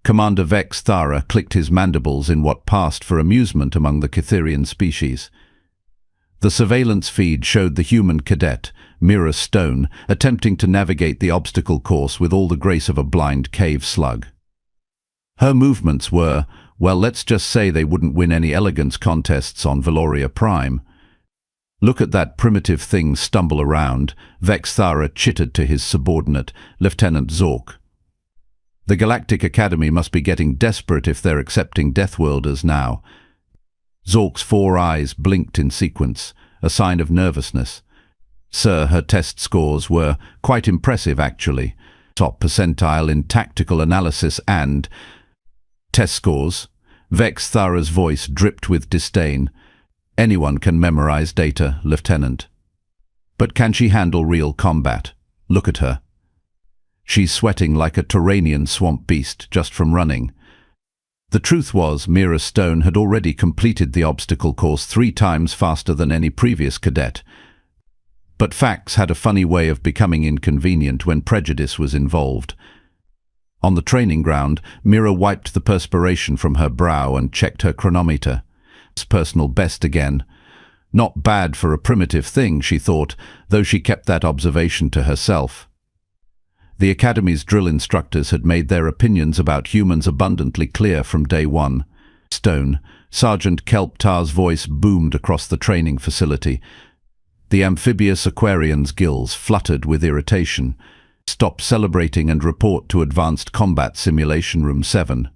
Commander Vex Thara clicked his mandibles in what passed for amusement among the Cytherian species. The surveillance feed showed the human cadet, Mira Stone, attempting to navigate the obstacle course with all the grace of a blind cave slug. Her movements were, well, let's just say they wouldn't win any elegance contests on Valoria Prime. Look at that primitive thing stumble around, Vex Thara chittered to his subordinate, Lieutenant Zork. The Galactic Academy must be getting desperate if they're accepting Deathworlders now. Zork's 4 eyes blinked in sequence, a sign of nervousness. Sir, her test scores were quite impressive actually. Top percentile in tactical analysis and... Test scores? Vex Thara's voice dripped with disdain. Anyone can memorize data, Lieutenant. But can she handle real combat? Look at her. She's sweating like a Turanian swamp beast just from running. The truth was, Mira Stone had already completed the obstacle course 3 times faster than any previous cadet. But facts had a funny way of becoming inconvenient when prejudice was involved. On the training ground, Mira wiped the perspiration from her brow and checked her chronometer. It's personal best again. Not bad for a primitive thing, she thought, though she kept that observation to herself. The Academy's drill instructors had made their opinions about humans abundantly clear from day one. Stone, Sergeant Kelptar's voice boomed across the training facility. The amphibious Aquarian's gills fluttered with irritation. Stop celebrating and report to Advanced Combat Simulation Room 7.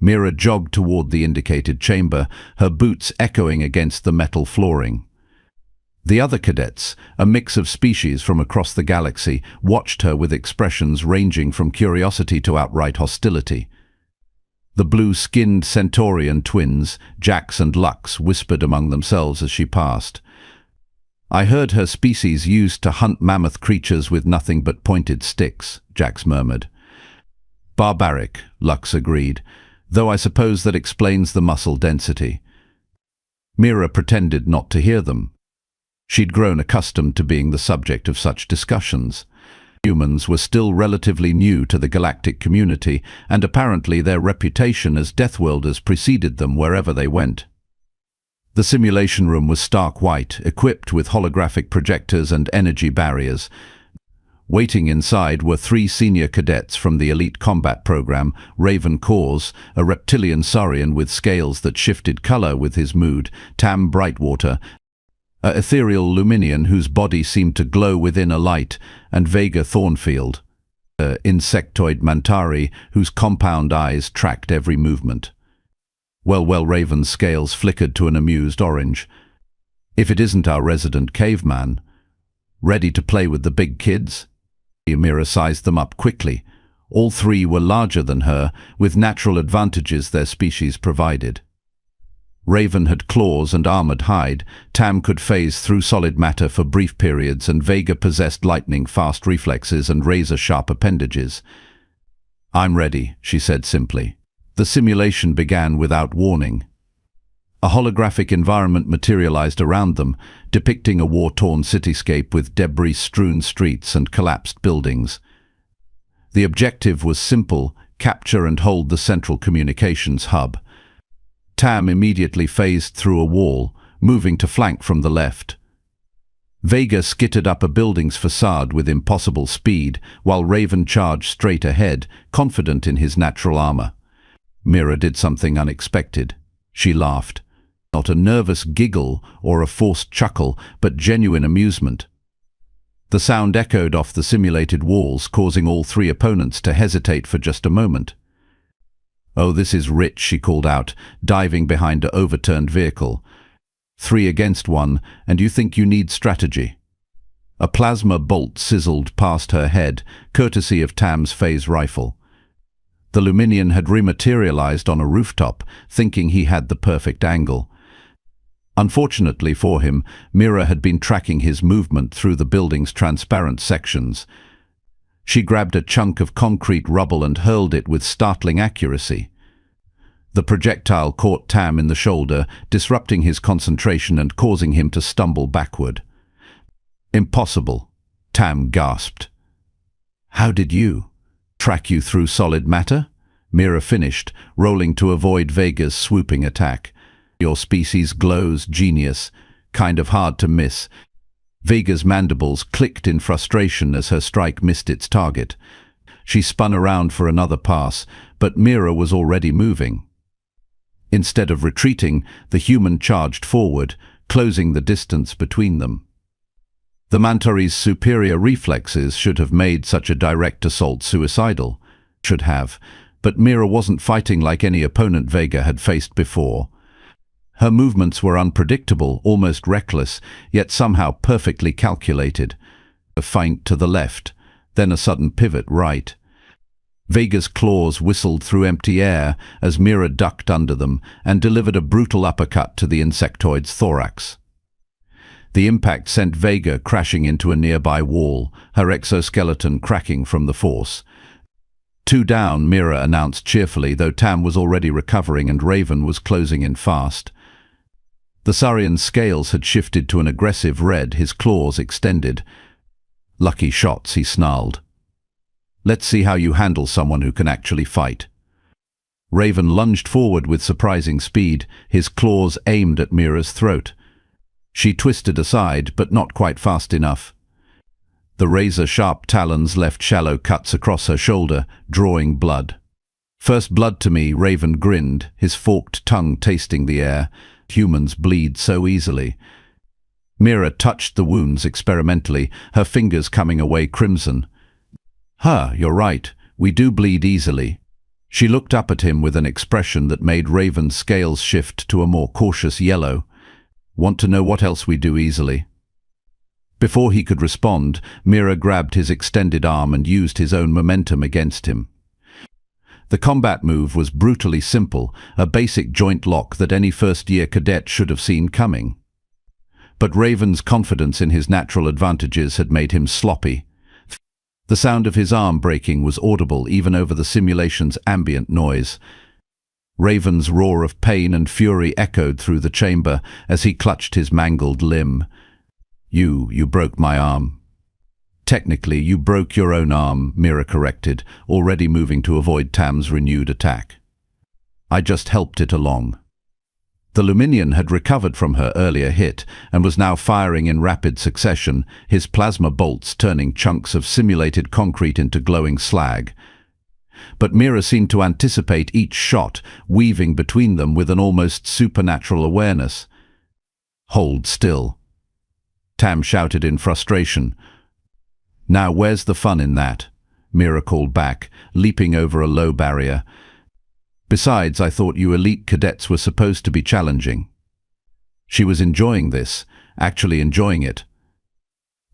Mira jogged toward the indicated chamber, her boots echoing against the metal flooring. The other cadets, a mix of species from across the galaxy, watched her with expressions ranging from curiosity to outright hostility. The blue-skinned Centaurian twins, Jax and Lux, whispered among themselves as she passed. "I heard her species used to hunt mammoth creatures with nothing but pointed sticks," Jax murmured. "Barbaric," Lux agreed, "though I suppose that explains the muscle density." Mira pretended not to hear them. She'd grown accustomed to being the subject of such discussions. Humans were still relatively new to the galactic community, and apparently their reputation as Deathworlders preceded them wherever they went. The simulation room was stark white, equipped with holographic projectors and energy barriers. Waiting inside were 3 senior cadets from the elite combat program, Raven Cause, a reptilian saurian with scales that shifted color with his mood, Tam Brightwater, a ethereal Luminian whose body seemed to glow within a light, and Vega Thornfield, a insectoid Mantari whose compound eyes tracked every movement. Well, Raven's scales flickered to an amused orange. "If it isn't our resident caveman. Ready to play with the big kids?" Mira sized them up quickly. All 3 were larger than her, with natural advantages their species provided. Raven had claws and armored hide, Tam could phase through solid matter for brief periods, and Vega possessed lightning-fast reflexes and razor-sharp appendages. "I'm ready," she said simply. The simulation began without warning. A holographic environment materialized around them, depicting a war-torn cityscape with debris-strewn streets and collapsed buildings. The objective was simple: capture and hold the central communications hub. Tam immediately phased through a wall, moving to flank from the left. Vega skittered up a building's facade with impossible speed, while Raven charged straight ahead, confident in his natural armor. Mira did something unexpected. She laughed. Not a nervous giggle or a forced chuckle, but genuine amusement. The sound echoed off the simulated walls, causing all 3 opponents to hesitate for just a moment. "Oh, this is rich," she called out, diving behind an overturned vehicle. 3 against 1, and you think you need strategy." A plasma bolt sizzled past her head, courtesy of Tam's phase rifle. The Luminian had rematerialized on a rooftop, thinking he had the perfect angle. Unfortunately for him, Mira had been tracking his movement through the building's transparent sections. She grabbed a chunk of concrete rubble and hurled it with startling accuracy. The projectile caught Tam in the shoulder, disrupting his concentration and causing him to stumble backward. "Impossible," Tam gasped. "How did you? Track you through solid matter?" Mira finished, rolling to avoid Vega's swooping attack. Your species glows, genius. Kind of hard to miss. Vega's mandibles clicked in frustration as her strike missed its target. She spun around for another pass, but Mira was already moving. Instead of retreating, the human charged forward, closing the distance between them. The Mantori's superior reflexes should have made such a direct assault suicidal. Should have, but Mira wasn't fighting like any opponent Vega had faced before. Her movements were unpredictable, almost reckless, yet somehow perfectly calculated. A feint to the left, then a sudden pivot right. Vega's claws whistled through empty air as Mira ducked under them and delivered a brutal uppercut to the insectoid's thorax. The impact sent Vega crashing into a nearby wall, her exoskeleton cracking from the force. 2 down, Mira announced cheerfully, though Tam was already recovering and Raven was closing in fast. The Saurian's scales had shifted to an aggressive red, his claws extended. "Lucky shots," he snarled. "Let's see how you handle someone who can actually fight." Raven lunged forward with surprising speed, his claws aimed at Mira's throat. She twisted aside, but not quite fast enough. The razor-sharp talons left shallow cuts across her shoulder, drawing blood. "First blood to me," Raven grinned, his forked tongue tasting the air. "Humans bleed so easily." Mira touched the wounds experimentally, her fingers coming away crimson. "Huh, you're right. We do bleed easily." She looked up at him with an expression that made Raven's scales shift to a more cautious yellow. "Want to know what else we do easily?" Before he could respond, Mira grabbed his extended arm and used his own momentum against him. The combat move was brutally simple, a basic joint lock that any first-year cadet should have seen coming. But Raven's confidence in his natural advantages had made him sloppy. The sound of his arm breaking was audible even over the simulation's ambient noise. Raven's roar of pain and fury echoed through the chamber as he clutched his mangled limb. You broke my arm." "Technically, you broke your own arm," Mira corrected, already moving to avoid Tam's renewed attack. "I just helped it along." The Luminian had recovered from her earlier hit and was now firing in rapid succession, his plasma bolts turning chunks of simulated concrete into glowing slag. But Mira seemed to anticipate each shot, weaving between them with an almost supernatural awareness. "Hold still," Tam shouted in frustration. "Now where's the fun in that?" Mira called back, leaping over a low barrier. "Besides, I thought you elite cadets were supposed to be challenging." She was enjoying this, actually enjoying it.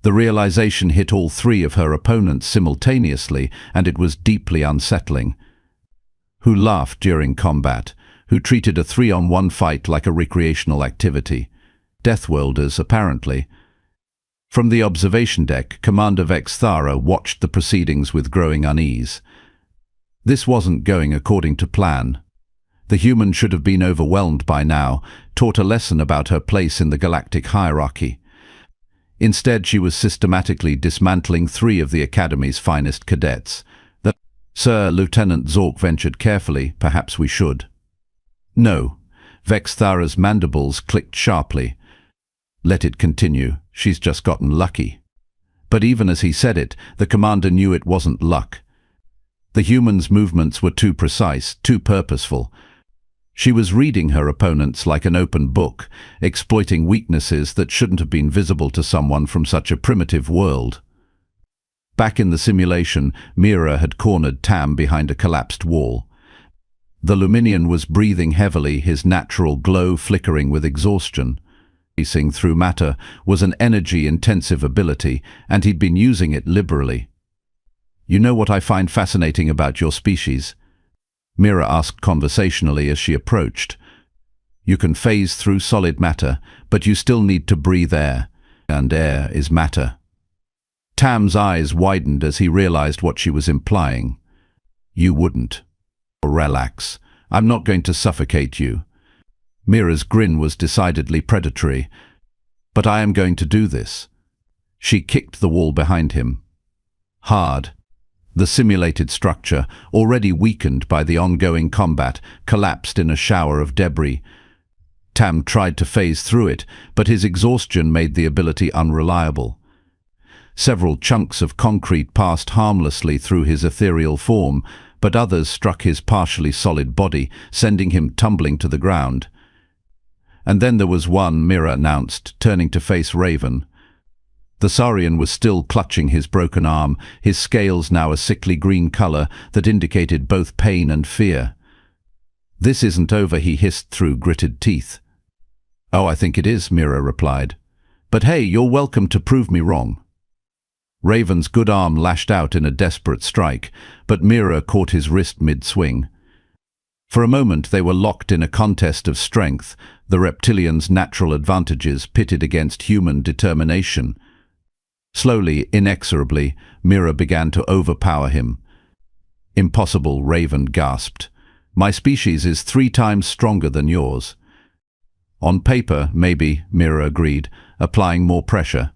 The realization hit all 3 of her opponents simultaneously, and it was deeply unsettling. Who laughed during combat? Who treated a 3-on-1 fight like a recreational activity? Deathworlders, apparently. From the observation deck, Commander Vexthara watched the proceedings with growing unease. This wasn't going according to plan. The human should have been overwhelmed by now, taught a lesson about her place in the galactic hierarchy. Instead, she was systematically dismantling 3 of the Academy's finest cadets. "Sir," Lieutenant Zork ventured carefully, "perhaps we should." "No." Vexthara's mandibles clicked sharply. "Let it continue. She's just gotten lucky." But even as he said it, the commander knew it wasn't luck. The human's movements were too precise, too purposeful. She was reading her opponents like an open book, exploiting weaknesses that shouldn't have been visible to someone from such a primitive world. Back in the simulation, Mira had cornered Tam behind a collapsed wall. The Luminian was breathing heavily, his natural glow flickering with exhaustion. Racing through matter was an energy-intensive ability, and he'd been using it liberally. "You know what I find fascinating about your species?" Mira asked conversationally as she approached. "You can phase through solid matter, but you still need to breathe air, and air is matter." Tam's eyes widened as he realized what she was implying. "You wouldn't." "Relax. I'm not going to suffocate you." Mira's grin was decidedly predatory. "But I am going to do this." She kicked the wall behind him. Hard. The simulated structure, already weakened by the ongoing combat, collapsed in a shower of debris. Tam tried to phase through it, but his exhaustion made the ability unreliable. Several chunks of concrete passed harmlessly through his ethereal form, but others struck his partially solid body, sending him tumbling to the ground. And then there was one, Mira announced, turning to face Raven. The Saurian was still clutching his broken arm, his scales now a sickly green color that indicated both pain and fear. "This isn't over," he hissed through gritted teeth. "Oh, I think it is," Mira replied. "But hey, you're welcome to prove me wrong." Raven's good arm lashed out in a desperate strike, but Mira caught his wrist mid-swing. For a moment they were locked in a contest of strength, the reptilian's natural advantages pitted against human determination. Slowly, inexorably, Mira began to overpower him. "Impossible," Raven gasped. "My species is 3 times stronger than yours." "On paper, maybe," Mira agreed, applying more pressure.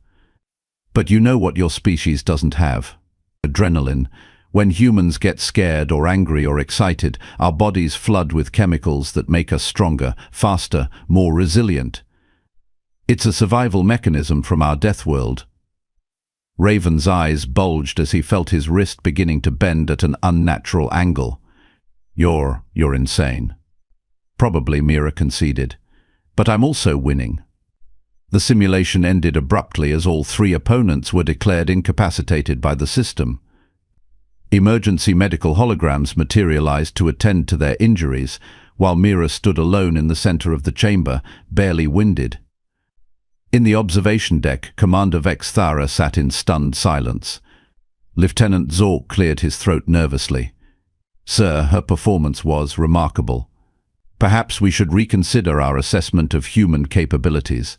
"But you know what your species doesn't have. Adrenaline. When humans get scared or angry or excited, our bodies flood with chemicals that make us stronger, faster, more resilient. It's a survival mechanism from our death world." Raven's eyes bulged as he felt his wrist beginning to bend at an unnatural angle. You're insane." "Probably," Mira conceded. "But I'm also winning." The simulation ended abruptly as all 3 opponents were declared incapacitated by the system. Emergency medical holograms materialized to attend to their injuries, while Mira stood alone in the center of the chamber, barely winded. In the observation deck, Commander Vex Thara sat in stunned silence. Lieutenant Zork cleared his throat nervously. "Sir, her performance was remarkable. Perhaps we should reconsider our assessment of human capabilities."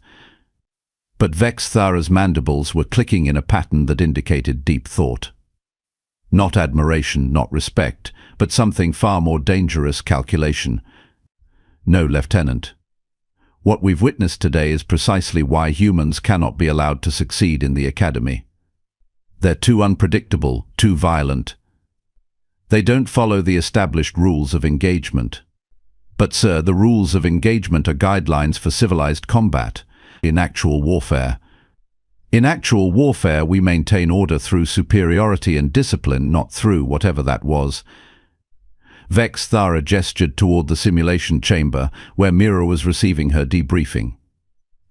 But Vex Thara's mandibles were clicking in a pattern that indicated deep thought. Not admiration, not respect, but something far more dangerous: calculation. "No, Lieutenant. What we've witnessed today is precisely why humans cannot be allowed to succeed in the Academy. They're too unpredictable, too violent. They don't follow the established rules of engagement." "But sir, the rules of engagement are guidelines for civilized combat. In actual warfare. In actual warfare, we maintain order through superiority and discipline, not through whatever that was." Vex Thara gestured toward the simulation chamber, where Mira was receiving her debriefing.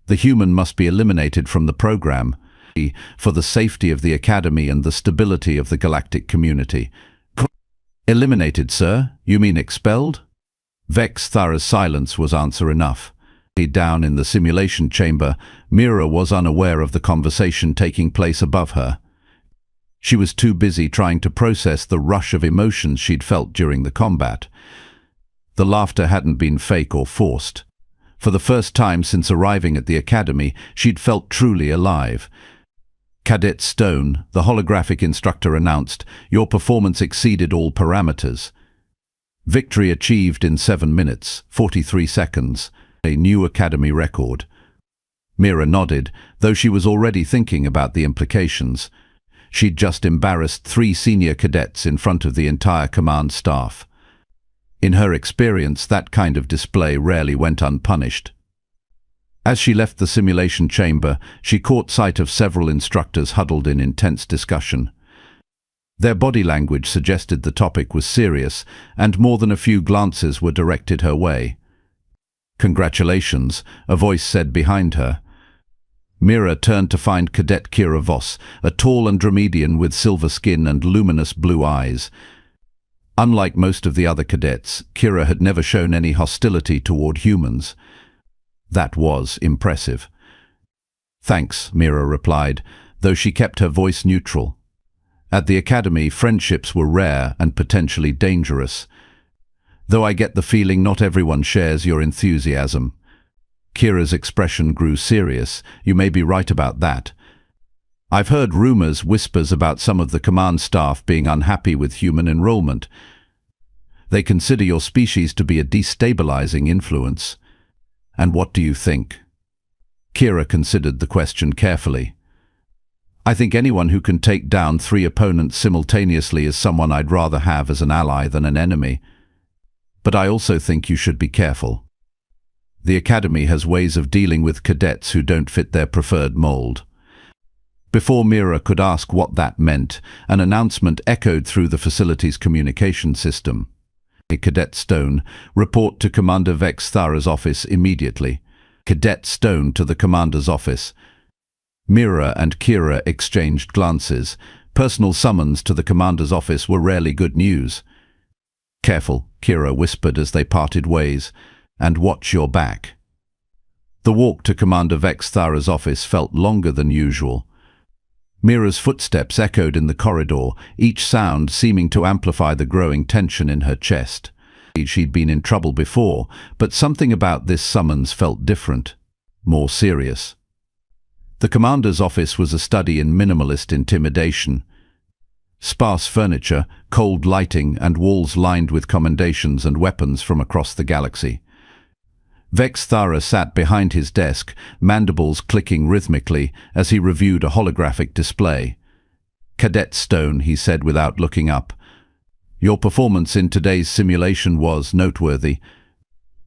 "The human must be eliminated from the program, for the safety of the Academy and the stability of the galactic community." "Eliminated, sir? You mean expelled?" Vex Thara's silence was answer enough. Down in the simulation chamber, Mira was unaware of the conversation taking place above her. She was too busy trying to process the rush of emotions she'd felt during the combat. The laughter hadn't been fake or forced. For the first time since arriving at the Academy, she'd felt truly alive. "Cadet Stone," the holographic instructor announced, "your performance exceeded all parameters. Victory achieved in 7 minutes, 43 seconds. A new Academy record." Mira nodded, though she was already thinking about the implications. She'd just embarrassed 3 senior cadets in front of the entire command staff. In her experience, that kind of display rarely went unpunished. As she left the simulation chamber, she caught sight of several instructors huddled in intense discussion. Their body language suggested the topic was serious, and more than a few glances were directed her way. "Congratulations," a voice said behind her. Mira turned to find Cadet Kira Voss, a tall Andromedian with silver skin and luminous blue eyes. Unlike most of the other cadets, Kira had never shown any hostility toward humans. That was impressive. "Thanks," Mira replied, though she kept her voice neutral. At the Academy, friendships were rare and potentially dangerous. "Though I get the feeling not everyone shares your enthusiasm." Kira's expression grew serious. "You may be right about that. I've heard rumors, whispers about some of the command staff being unhappy with human enrollment. They consider your species to be a destabilizing influence. And what do you think?" Kira considered the question carefully. I think anyone who can take down 3 opponents simultaneously is someone I'd rather have as an ally than an enemy. But I also think you should be careful. The Academy has ways of dealing with cadets who don't fit their preferred mold. Before Mira could ask what that meant, an announcement echoed through the facility's communication system. Cadet Stone, report to Commander Vex Thara's office immediately. Cadet Stone to the commander's office. Mira and Kira exchanged glances. Personal summons to the commander's office were rarely good news. Careful, Kira whispered as they parted ways, and watch your back. The walk to Commander Vex Thara's office felt longer than usual. Mira's footsteps echoed in the corridor, each sound seeming to amplify the growing tension in her chest. She'd been in trouble before, but something about this summons felt different, more serious. The commander's office was a study in minimalist intimidation. Sparse furniture, cold lighting, and walls lined with commendations and weapons from across the galaxy. Vex Thara sat behind his desk, mandibles clicking rhythmically as he reviewed a holographic display. "Cadet Stone," he said without looking up. "Your performance in today's simulation was noteworthy."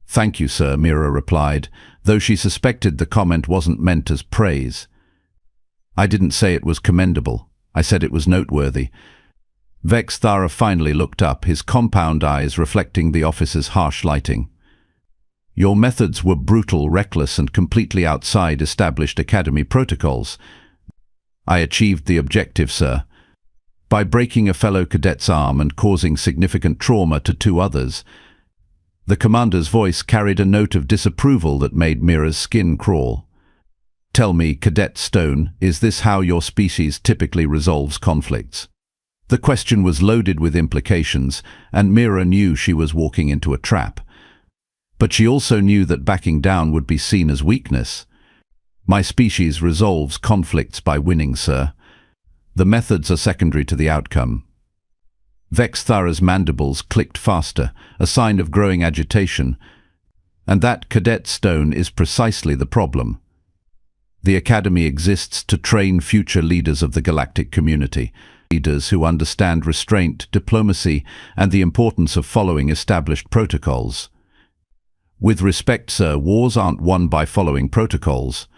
"Thank you, sir," Mira replied, though she suspected the comment wasn't meant as praise. "I didn't say it was commendable. I said it was noteworthy." Vex Thara finally looked up, his compound eyes reflecting the office's harsh lighting. "Your methods were brutal, reckless, and completely outside established Academy protocols." "I achieved the objective, sir. By breaking a fellow cadet's arm and causing significant trauma to 2 others." The commander's voice carried a note of disapproval that made Mira's skin crawl. "Tell me, Cadet Stone, is this how your species typically resolves conflicts?" The question was loaded with implications, and Mira knew she was walking into a trap. But she also knew that backing down would be seen as weakness. "My species resolves conflicts by winning, sir. The methods are secondary to the outcome." Vex Thara's mandibles clicked faster, a sign of growing agitation. "And that, Cadet Stone, is precisely the problem. The Academy exists to train future leaders of the galactic community, leaders who understand restraint, diplomacy, and the importance of following established protocols. With respect, sir, wars aren't won by following protocols.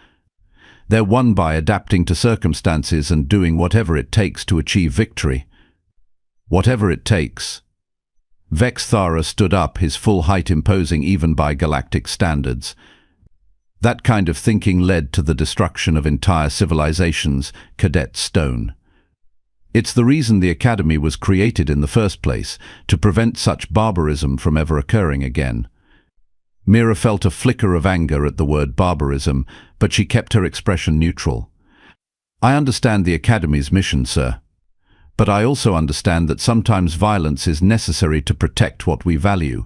They're won by adapting to circumstances and doing whatever it takes to achieve victory. Whatever it takes." Vex Thara stood up, his full height imposing even by galactic standards. "That kind of thinking led to the destruction of entire civilizations, Cadet Stone. It's the reason the Academy was created in the first place, to prevent such barbarism from ever occurring again." Mira felt a flicker of anger at the word barbarism, but she kept her expression neutral. "I understand the Academy's mission, sir. But I also understand that sometimes violence is necessary to protect what we value.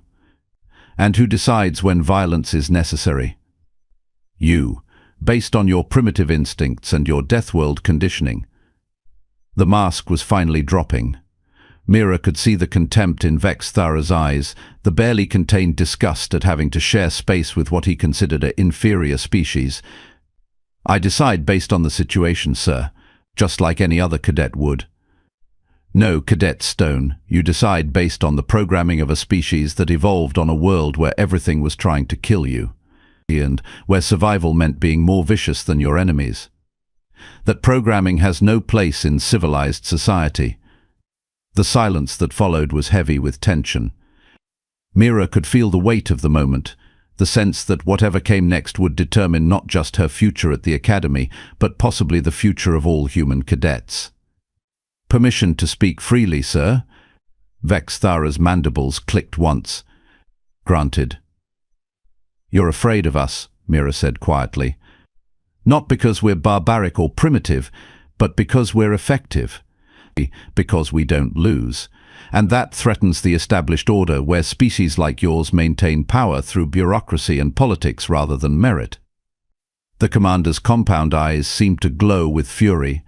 And who decides when violence is necessary? You, based on your primitive instincts and your Deathworld conditioning." The mask was finally dropping. Mira could see the contempt in Vex Thara's eyes, the barely contained disgust at having to share space with what he considered an inferior species. "I decide based on the situation, sir, just like any other cadet would." "No, Cadet Stone, you decide based on the programming of a species that evolved on a world where everything was trying to kill you, and where survival meant being more vicious than your enemies. That programming has no place in civilized society." The silence that followed was heavy with tension. Mira could feel the weight of the moment, the sense that whatever came next would determine not just her future at the Academy, but possibly the future of all human cadets. "Permission to speak freely, sir?" Vex Thara's mandibles clicked once. "Granted." "You're afraid of us," Mira said quietly. "Not because we're barbaric or primitive, but because we're effective. Because we don't lose. And that threatens the established order where species like yours maintain power through bureaucracy and politics rather than merit." The commander's compound eyes seemed to glow with fury.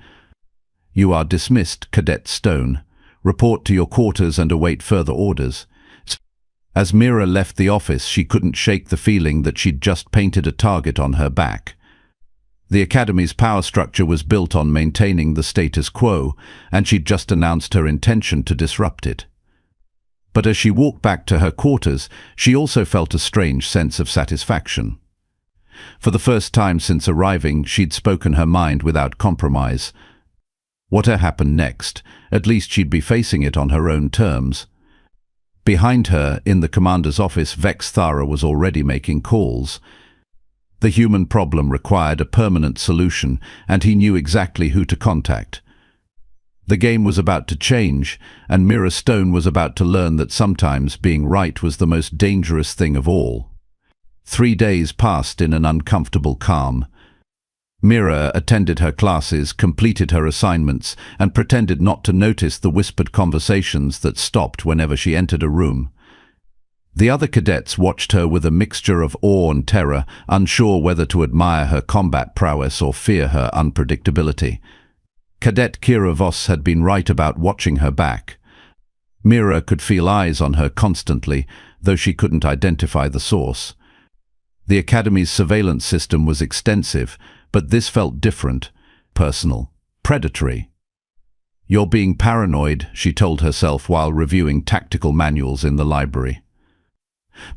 "You are dismissed, Cadet Stone. Report to your quarters and await further orders." As Mira left the office, she couldn't shake the feeling that she'd just painted a target on her back. The Academy's power structure was built on maintaining the status quo, and she'd just announced her intention to disrupt it. But as she walked back to her quarters, she also felt a strange sense of satisfaction. For the first time since arriving, she'd spoken her mind without compromise. Whatever happened next, at least she'd be facing it on her own terms. Behind her, in the commander's office, Vex Thara was already making calls. The human problem required a permanent solution, and he knew exactly who to contact. The game was about to change, and Mira Stone was about to learn that sometimes being right was the most dangerous thing of all. 3 days passed in an uncomfortable calm. Mira attended her classes, completed her assignments, and pretended not to notice the whispered conversations that stopped whenever she entered a room. The other cadets watched her with a mixture of awe and terror, unsure whether to admire her combat prowess or fear her unpredictability. Cadet Kira Voss had been right about watching her back. Mira could feel eyes on her constantly, though she couldn't identify the source. The Academy's surveillance system was extensive, but this felt different, personal, predatory. "You're being paranoid," she told herself while reviewing tactical manuals in the library.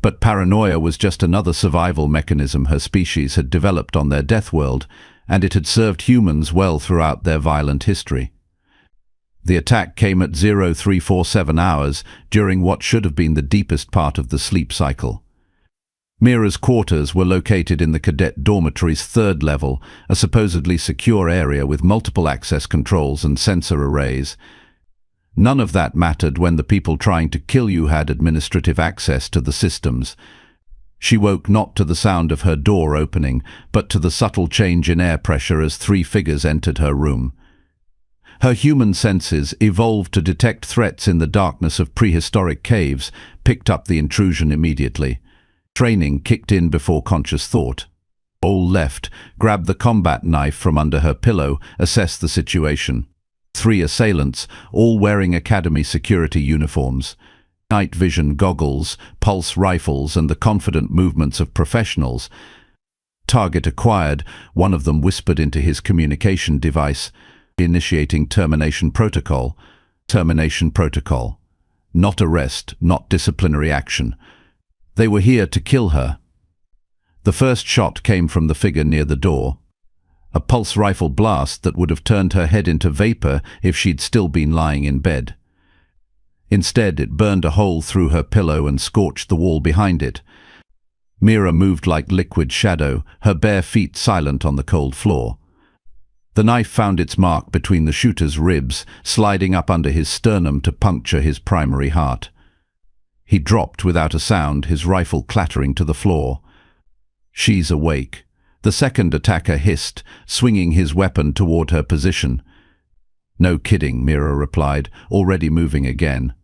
But paranoia was just another survival mechanism her species had developed on their death world, and it had served humans well throughout their violent history. The attack came at 0347 hours, during what should have been the deepest part of the sleep cycle. Mira's quarters were located in the cadet dormitory's 3rd level, a supposedly secure area with multiple access controls and sensor arrays. None of that mattered when the people trying to kill you had administrative access to the systems. She woke not to the sound of her door opening, but to the subtle change in air pressure as 3 figures entered her room. Her human senses, evolved to detect threats in the darkness of prehistoric caves, picked up the intrusion immediately. Training kicked in before conscious thought. All left, grabbed the combat knife from under her pillow, assessed the situation. 3 assailants, all wearing Academy security uniforms. Night vision goggles, pulse rifles, and the confident movements of professionals. Target acquired, one of them whispered into his communication device, initiating termination protocol. Termination protocol. Not arrest, not disciplinary action. They were here to kill her. The first shot came from the figure near the door. A pulse rifle blast that would have turned her head into vapor if she'd still been lying in bed. Instead, it burned a hole through her pillow and scorched the wall behind it. Mira moved like liquid shadow, her bare feet silent on the cold floor. The knife found its mark between the shooter's ribs, sliding up under his sternum to puncture his primary heart. He dropped without a sound, his rifle clattering to the floor. "She's awake." The second attacker hissed, swinging his weapon toward her position. "No kidding," Mira replied, already moving again.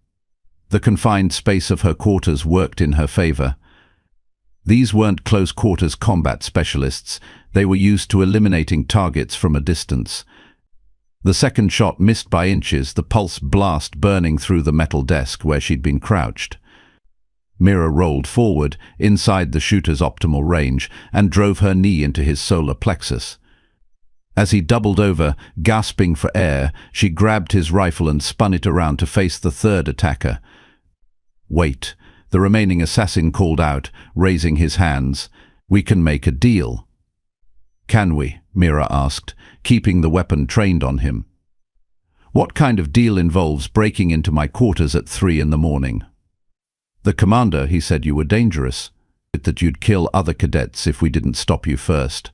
The confined space of her quarters worked in her favor. These weren't close-quarters combat specialists. They were used to eliminating targets from a distance. The second shot missed by inches, the pulse blast burning through the metal desk where she'd been crouched. Mira rolled forward, inside the shooter's optimal range, and drove her knee into his solar plexus. As he doubled over, gasping for air, she grabbed his rifle and spun it around to face the third attacker. "Wait," the remaining assassin called out, raising his hands. "We can make a deal." "Can we?" Mira asked, keeping the weapon trained on him. "What kind of deal involves breaking into my quarters at 3 in the morning?" "The commander, he said you were dangerous. That you'd kill other cadets if we didn't stop you first."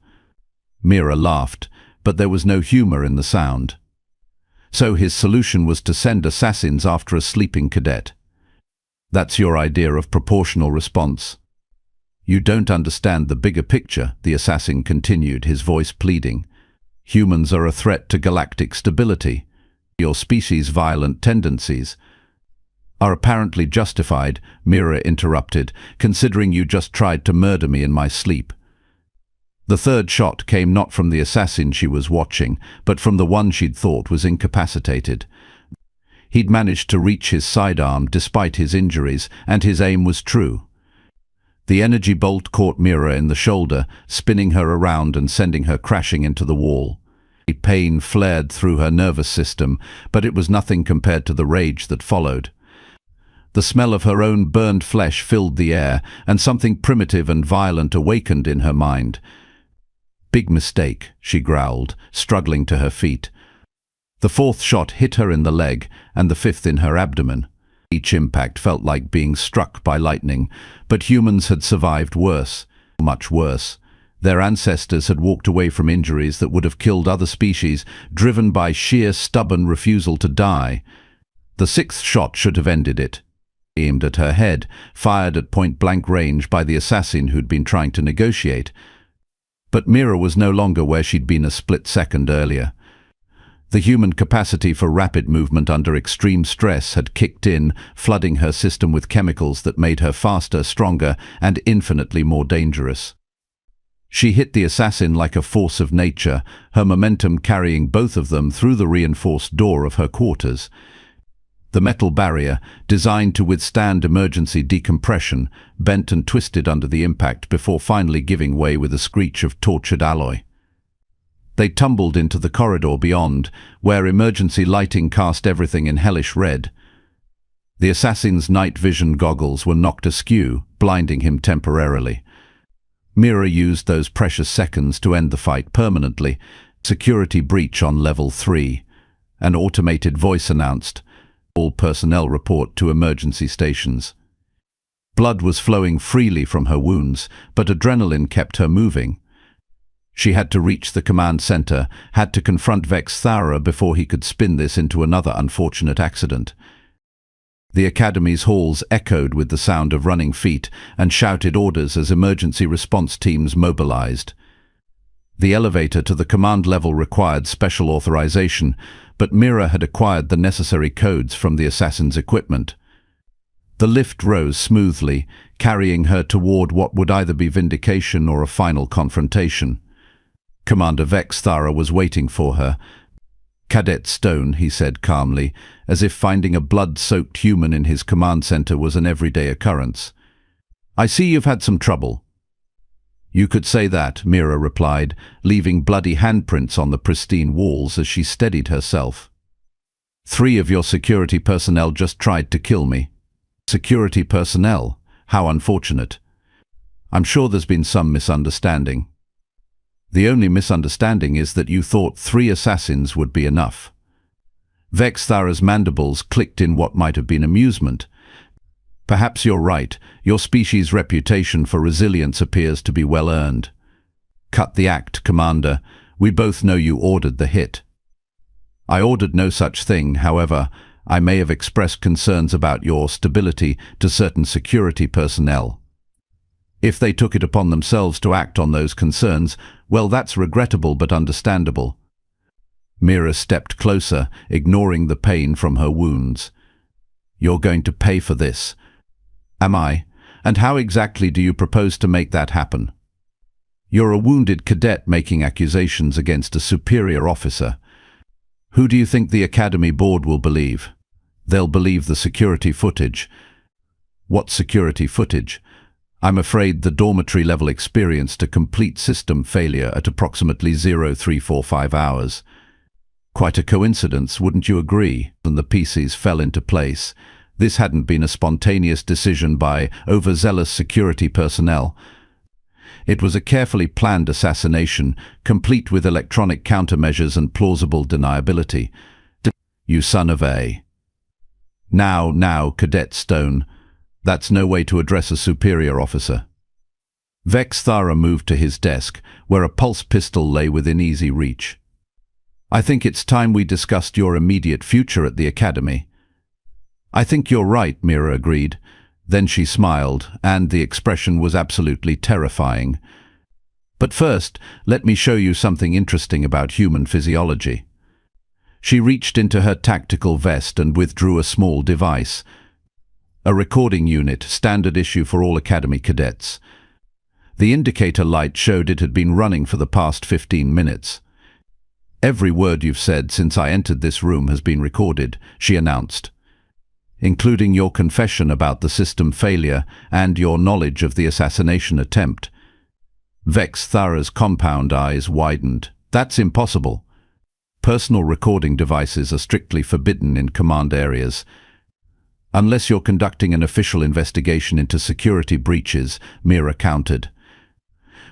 Mira laughed, but there was no humor in the sound. So his solution was to send assassins after a sleeping cadet. "That's your idea of proportional response." "You don't understand the bigger picture," the assassin continued, his voice pleading. "Humans are a threat to galactic stability. Your species' violent tendencies are apparently justified," Mira interrupted, "considering you just tried to murder me in my sleep." The third shot came not from the assassin she was watching, but from the one she'd thought was incapacitated. He'd managed to reach his sidearm despite his injuries, and his aim was true. The energy bolt caught Mira in the shoulder, spinning her around and sending her crashing into the wall. Pain flared through her nervous system, but it was nothing compared to the rage that followed. The smell of her own burned flesh filled the air, and something primitive and violent awakened in her mind. "Big mistake," she growled, struggling to her feet. The fourth shot hit her in the leg, and the fifth in her abdomen. Each impact felt like being struck by lightning, but humans had survived worse, much worse. Their ancestors had walked away from injuries that would have killed other species, driven by sheer stubborn refusal to die. The sixth shot should have ended it. Aimed at her head, fired at point-blank range by the assassin who'd been trying to negotiate. But Mira was no longer where she'd been a split second earlier. The human capacity for rapid movement under extreme stress had kicked in, flooding her system with chemicals that made her faster, stronger, and infinitely more dangerous. She hit the assassin like a force of nature, her momentum carrying both of them through the reinforced door of her quarters. The metal barrier, designed to withstand emergency decompression, bent and twisted under the impact before finally giving way with a screech of tortured alloy. They tumbled into the corridor beyond, where emergency lighting cast everything in hellish red. The assassin's night vision goggles were knocked askew, blinding him temporarily. Mira used those precious seconds to end the fight permanently. Security breach on level 3. An automated voice announced, "All personnel report to emergency stations." Blood was flowing freely from her wounds, but adrenaline kept her moving. She had to reach the command center, had to confront Vex Thara before he could spin this into another unfortunate accident. The Academy's halls echoed with the sound of running feet and shouted orders as emergency response teams mobilized. The elevator to the command level required special authorization, but Mira had acquired the necessary codes from the assassin's equipment. The lift rose smoothly, carrying her toward what would either be vindication or a final confrontation. Commander Vex Thara was waiting for her. "Cadet Stone," he said calmly, as if finding a blood-soaked human in his command center was an everyday occurrence. "I see you've had some trouble." "You could say that," Mira replied, leaving bloody handprints on the pristine walls as she steadied herself. "3 of your security personnel just tried to kill me." "Security personnel? How unfortunate. I'm sure there's been some misunderstanding." "The only misunderstanding is that you thought 3 assassins would be enough." Vex Thara's mandibles clicked in what might have been amusement. "Perhaps you're right. Your species' reputation for resilience appears to be well earned." "Cut the act, Commander. We both know you ordered the hit." "I ordered no such thing. However, I may have expressed concerns about your stability to certain security personnel. If they took it upon themselves to act on those concerns, well, that's regrettable but understandable." Mira stepped closer, ignoring the pain from her wounds. "You're going to pay for this." "Am I? And how exactly do you propose to make that happen?" "You're a wounded cadet making accusations against a superior officer. Who do you think the Academy board will believe?" "They'll believe the security footage." "What security footage?" "I'm afraid the dormitory level experienced a complete system failure at approximately 0345 hours. Quite a coincidence, wouldn't you agree? And the pieces fell into place. This hadn't been a spontaneous decision by overzealous security personnel. It was a carefully planned assassination, complete with electronic countermeasures and plausible deniability. You son of a... Now, Cadet Stone. That's no way to address a superior officer." Vex Thara moved to his desk, where a pulse pistol lay within easy reach. "I think it's time we discussed your immediate future at the Academy." "I think you're right," Mira agreed. Then she smiled, and the expression was absolutely terrifying. "But first, let me show you something interesting about human physiology." She reached into her tactical vest and withdrew a small device. A recording unit, standard issue for all Academy cadets. The indicator light showed it had been running for the past 15 minutes. "Every word you've said since I entered this room has been recorded," she announced. including your confession about the system failure and your knowledge of the assassination attempt. Vex Thara's compound eyes widened. That's impossible. Personal recording devices are strictly forbidden in command areas. Unless you're conducting an official investigation into security breaches, Mira countered.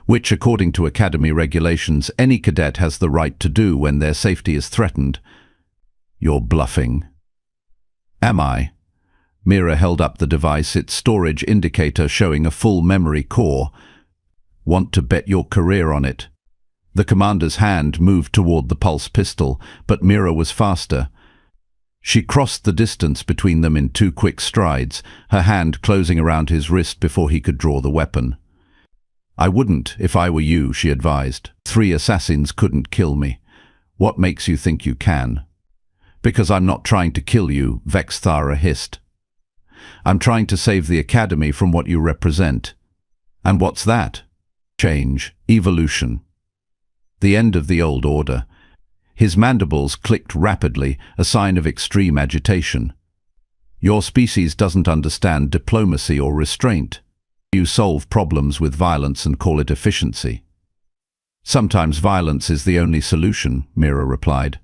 Which, according to Academy regulations, any cadet has the right to do when their safety is threatened. You're bluffing. Am I? Mira held up the device, its storage indicator showing a full memory core. Want to bet your career on it? The commander's hand moved toward the pulse pistol, but Mira was faster. She crossed the distance between them in 2 quick strides, her hand closing around his wrist before he could draw the weapon. I wouldn't if I were you, she advised. 3 assassins couldn't kill me. What makes you think you can? Because I'm not trying to kill you, Vex Thara hissed. I'm trying to save the Academy from what you represent. And what's that? Change, evolution. The end of the old order. His mandibles clicked rapidly, a sign of extreme agitation. Your species doesn't understand diplomacy or restraint. You solve problems with violence and call it efficiency. Sometimes violence is the only solution, Mira replied.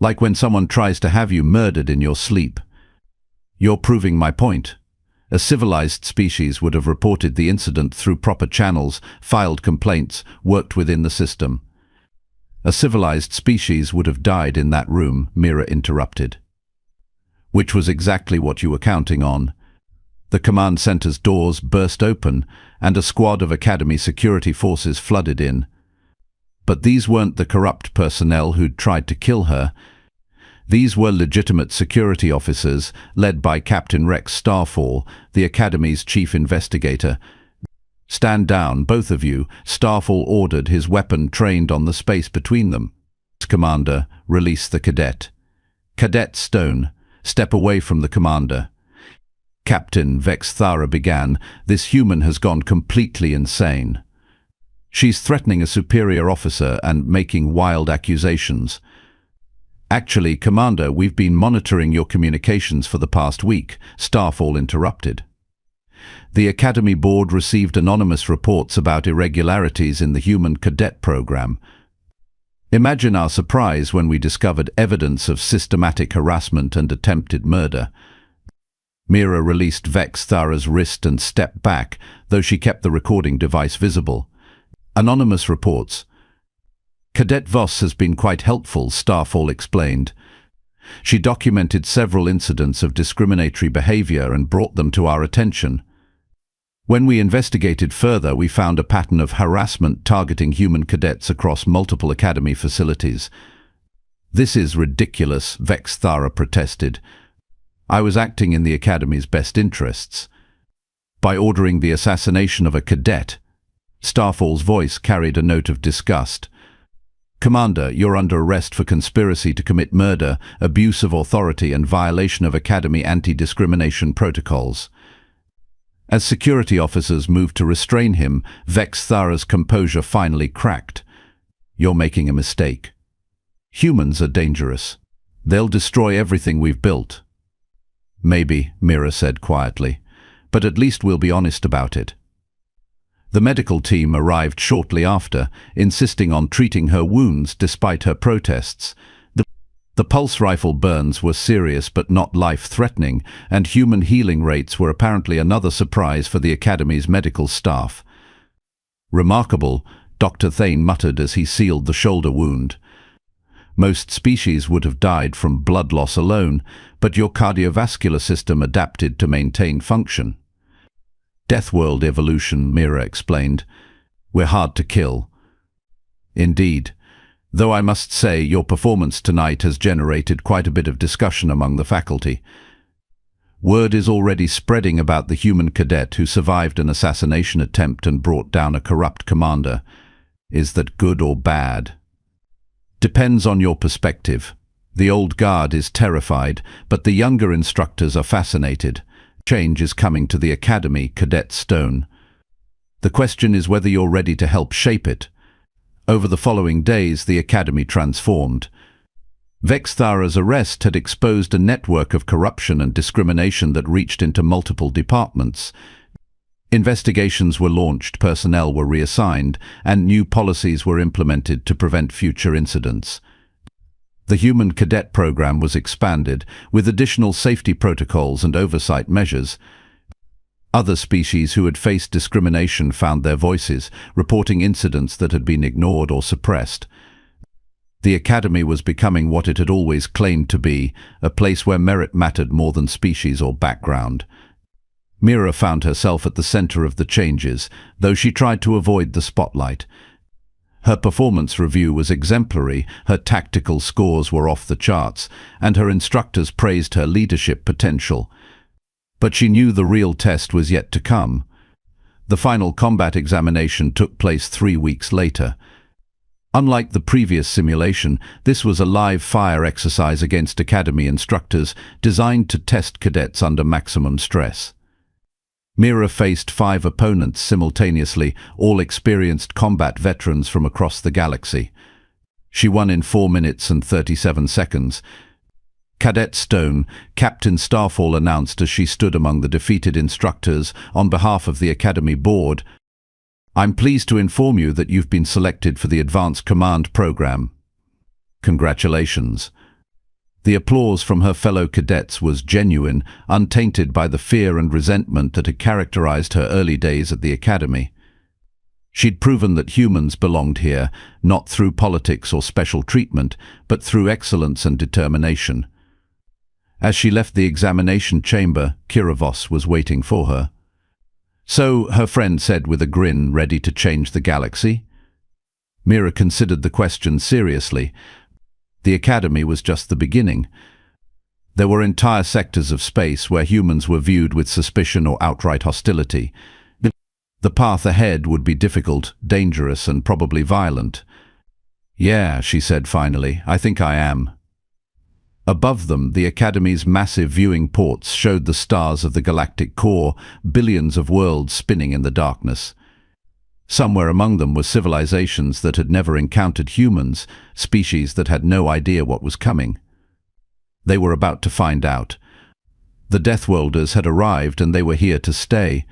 Like when someone tries to have you murdered in your sleep. You're proving my point. A civilized species would have reported the incident through proper channels, filed complaints, worked within the system. A civilized species would have died in that room, Mira interrupted. Which was exactly what you were counting on. The command center's doors burst open, and a squad of Academy security forces flooded in. But these weren't the corrupt personnel who'd tried to kill her. These were legitimate security officers, led by Captain Rex Starfall, the Academy's chief investigator. Stand down, both of you, Starfall ordered, his weapon trained on the space between them. Commander, release the cadet. Cadet Stone, step away from the commander. Captain, Vex Thara began, this human has gone completely insane. She's threatening a superior officer and making wild accusations. Actually, Commander, we've been monitoring your communications for the past week, Starfall interrupted. The Academy Board received anonymous reports about irregularities in the human cadet program. Imagine our surprise when we discovered evidence of systematic harassment and attempted murder. Mira released Vex Thara's wrist and stepped back, though she kept the recording device visible. Anonymous reports. Cadet Voss has been quite helpful, Starfall explained. She documented several incidents of discriminatory behavior and brought them to our attention. When we investigated further, we found a pattern of harassment targeting human cadets across multiple Academy facilities. This is ridiculous, Vex Thara protested. I was acting in the Academy's best interests. By ordering the assassination of a cadet. Starfall's voice carried a note of disgust. Commander, you're under arrest for conspiracy to commit murder, abuse of authority and violation of Academy anti-discrimination protocols. As security officers moved to restrain him, Vex Thara's composure finally cracked. You're making a mistake. Humans are dangerous. They'll destroy everything we've built. Maybe, Mira said quietly, but at least we'll be honest about it. The medical team arrived shortly after, insisting on treating her wounds despite her protests. The pulse rifle burns were serious but not life-threatening, and human healing rates were apparently another surprise for the Academy's medical staff. Remarkable, Dr. Thane muttered as he sealed the shoulder wound. Most species would have died from blood loss alone, but your cardiovascular system adapted to maintain function. Deathworld evolution, Mira explained. We're hard to kill. Indeed. Though I must say your performance tonight has generated quite a bit of discussion among the faculty. Word is already spreading about the human cadet who survived an assassination attempt and brought down a corrupt commander. Is that good or bad? Depends on your perspective. The old guard is terrified, but the younger instructors are fascinated. Change is coming to the Academy, Cadet Stone. The question is whether you're ready to help shape it. Over the following days, the Academy transformed. Vexthara's arrest had exposed a network of corruption and discrimination that reached into multiple departments. Investigations were launched, personnel were reassigned, and new policies were implemented to prevent future incidents. The human cadet program was expanded, with additional safety protocols and oversight measures. Other species who had faced discrimination found their voices, reporting incidents that had been ignored or suppressed. The Academy was becoming what it had always claimed to be, a place where merit mattered more than species or background. Mira found herself at the center of the changes, though she tried to avoid the spotlight. Her performance review was exemplary, her tactical scores were off the charts, and her instructors praised her leadership potential. But she knew the real test was yet to come. The final combat examination took place 3 weeks later. Unlike the previous simulation, this was a live-fire exercise against Academy instructors designed to test cadets under maximum stress. Mira faced 5 opponents simultaneously, all experienced combat veterans from across the galaxy. She won in 4 minutes and 37 seconds. Cadet Stone, Captain Starfall announced as she stood among the defeated instructors on behalf of the Academy Board, "I'm pleased to inform you that you've been selected for the Advanced Command Program. Congratulations." The applause from her fellow cadets was genuine, untainted by the fear and resentment that had characterized her early days at the Academy. She'd proven that humans belonged here, not through politics or special treatment, but through excellence and determination. As she left the examination chamber, Kiravos was waiting for her. "So," her friend said with a grin, ready to change the galaxy. Mira considered the question seriously. The Academy was just the beginning. There were entire sectors of space where humans were viewed with suspicion or outright hostility. The path ahead would be difficult, dangerous, and probably violent. "Yeah," she said finally, "I think I am." Above them, the Academy's massive viewing ports showed the stars of the galactic core, billions of worlds spinning in the darkness. Somewhere among them were civilizations that had never encountered humans, species that had no idea what was coming. They were about to find out. The Deathworlders had arrived and they were here to stay.